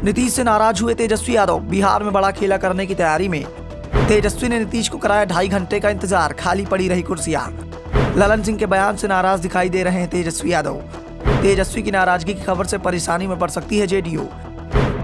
नीतीश से नाराज हुए तेजस्वी यादव, बिहार में बड़ा खेला करने की तैयारी में। तेजस्वी ने नीतीश को कराया 2.5 घंटे का इंतजार, खाली पड़ी रही कुर्सियां। ललन सिंह के बयान से नाराज दिखाई दे रहे हैं तेजस्वी यादव। तेजस्वी की नाराजगी की खबर से परेशानी में पड़ सकती है जेडीयू।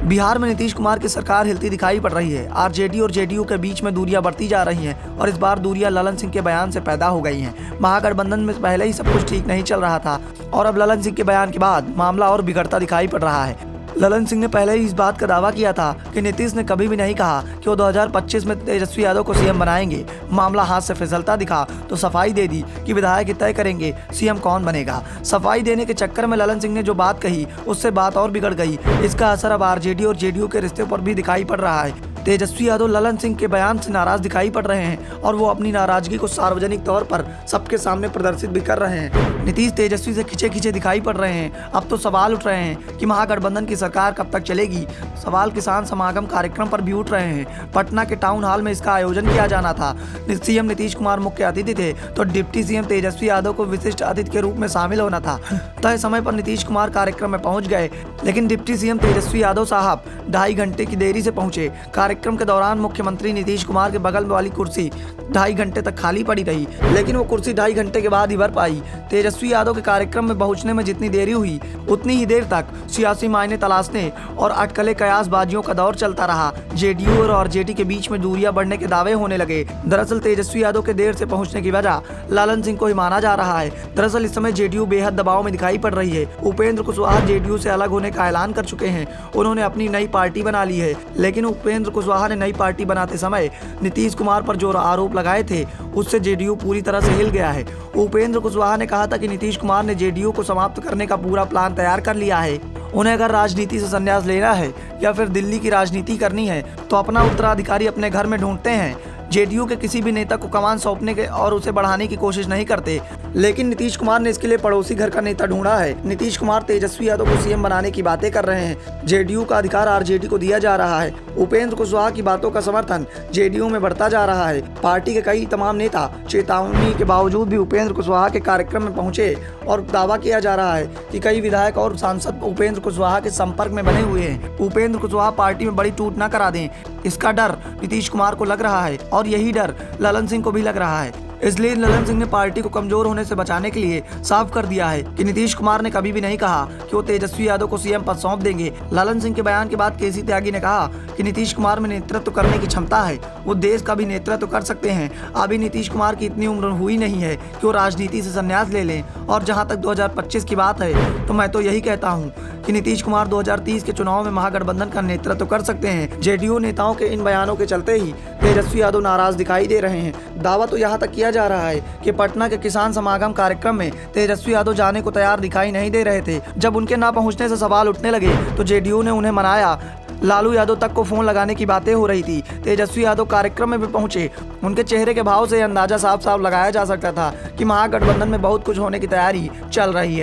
बिहार में नीतीश कुमार की सरकार हिलती दिखाई पड़ रही है। आरजेडी और जेडीयू के बीच में दूरियां बढ़ती जा रही हैं और इस बार दूरियां ललन सिंह के बयान से पैदा हो गई हैं। महागठबंधन में पहले ही सब कुछ ठीक नहीं चल रहा था और अब ललन सिंह के बयान के बाद मामला और बिगड़ता दिखाई पड़ रहा है। ललन सिंह ने पहले ही इस बात का दावा किया था कि नीतीश ने कभी भी नहीं कहा कि वो 2025 में तेजस्वी यादव को सीएम बनाएंगे। मामला हाथ से फिसलता दिखा तो सफाई दे दी कि विधायक ही तय करेंगे सीएम कौन बनेगा। सफाई देने के चक्कर में ललन सिंह ने जो बात कही उससे बात और बिगड़ गई। इसका असर अब आरजेडी और जेडीयू के रिश्ते पर भी दिखाई पड़ रहा है। तेजस्वी यादव ललन सिंह के बयान से नाराज दिखाई पड़ रहे हैं और वो अपनी नाराजगी को सार्वजनिक तौर पर सबके सामने प्रदर्शित भी कर रहे हैं। नीतीश तेजस्वी से खिंचे दिखाई पड़ रहे हैं। अब तो सवाल उठ रहे हैं कि महागठबंधन की सरकार कब तक चलेगी। सवाल किसान समागम कार्यक्रम पर भी उठ रहे हैं। पटना के टाउन हॉल में इसका आयोजन किया जाना था। सीएम नीतीश कुमार मुख्य अतिथि थे तो डिप्टी सीएम तेजस्वी यादव को विशिष्ट अतिथि के रूप में शामिल होना था। तय समय पर नीतीश कुमार कार्यक्रम में पहुंच गए, लेकिन डिप्टी सीएम तेजस्वी यादव साहब 2.5 घंटे की देरी से पहुंचे। कार्यक्रम के दौरान मुख्यमंत्री नीतीश कुमार के बगल वाली कुर्सी 2.5 घंटे तक खाली पड़ी रही, लेकिन वो कुर्सी 2.5 घंटे के बाद ही भर पाई। तेजस्वी यादव के कार्यक्रम में पहुंचने में जितनी देरी हुई उतनी ही देर तक सियासी मायने तलाशने और अटकले कयासबाजियों का दौर चलता रहा। जेडीयू और आरजेडी के बीच में दूरियां बढ़ने के दावे होने लगे। दरअसल तेजस्वी यादव के देर से पहुंचने की वजह ललन सिंह को ही माना जा रहा है। दरअसल इस समय जेडीयू बेहद दबाव में दिखाई पड़ रही है। उपेंद्र कुशवाहा जेडीयू से अलग होने का ऐलान कर चुके हैं। उन्होंने अपनी नई पार्टी बना ली है, लेकिन उपेंद्र कुशवाहा ने नई पार्टी बनाते समय नीतीश कुमार पर जो आरोप लगाए थे उससे जेडीयू पूरी तरह से हिल गया है। उपेंद्र कुशवाहा ने कहा था कि नीतीश कुमार ने जेडीयू को समाप्त करने का पूरा प्लान तैयार कर लिया है। उन्हें अगर राजनीति से संन्यास लेना है या फिर दिल्ली की राजनीति करनी है तो अपना उत्तराधिकारी अपने घर में ढूंढते हैं। जेडीयू के किसी भी नेता को कमान सौंपने के और उसे बढ़ाने की कोशिश नहीं करते, लेकिन नीतीश कुमार ने इसके लिए पड़ोसी घर का नेता ढूंढा है। नीतीश कुमार तेजस्वी यादव को सीएम बनाने की बातें कर रहे हैं। जेडीयू का अधिकार आरजेडी को दिया जा रहा है। उपेंद्र कुशवाहा की बातों का समर्थन जेडीयू में बढ़ता जा रहा है। पार्टी के कई तमाम नेता चेतावनी के बावजूद भी उपेंद्र कुशवाहा के कार्यक्रम में पहुंचे और दावा किया जा रहा है कि कई विधायक और सांसद उपेंद्र कुशवाहा के संपर्क में बने हुए हैं। उपेंद्र कुशवाहा पार्टी में बड़ी टूट न करा दें, इसका डर नीतीश कुमार को लग रहा है और यही डर ललन सिंह को भी लग रहा है। इसलिए ललन सिंह ने पार्टी को कमजोर होने से बचाने के लिए साफ कर दिया है कि नीतीश कुमार ने कभी भी नहीं कहा कि वो तेजस्वी यादव को सीएम पद सौंप देंगे। ललन सिंह के बयान के बाद केसी त्यागी ने कहा कि नीतीश कुमार में नेतृत्व करने की क्षमता है, वो देश का भी नेतृत्व कर सकते हैं। अभी नीतीश कुमार की इतनी उम्र हुई नहीं है कि वो राजनीति से संन्यास ले लें। और जहां तक 2025 की बात है तो मैं तो यही कहता हूं कि नीतीश कुमार 2030 के चुनाव में महागठबंधन का नेतृत्व कर सकते हैं। जेडीयू नेताओं के इन बयानों के चलते ही तेजस्वी यादव नाराज दिखाई दे रहे हैं। दावा तो यहाँ तक किया जा रहा है कि पटना के किसान समागम कार्यक्रम में तेजस्वी यादव जाने को तैयार दिखाई नहीं दे रहे थे। जब उनके ना पहुंचने से सवाल उठने लगे तो जेडीयू ने उन्हें मनाया। लालू यादव तक को फोन लगाने की बातें हो रही थी। तेजस्वी यादव कार्यक्रम में भी पहुंचे। उनके चेहरे के भाव से अंदाजा साफ साफ लगाया जा सकता था कि महागठबंधन में बहुत कुछ होने की तैयारी चल रही है।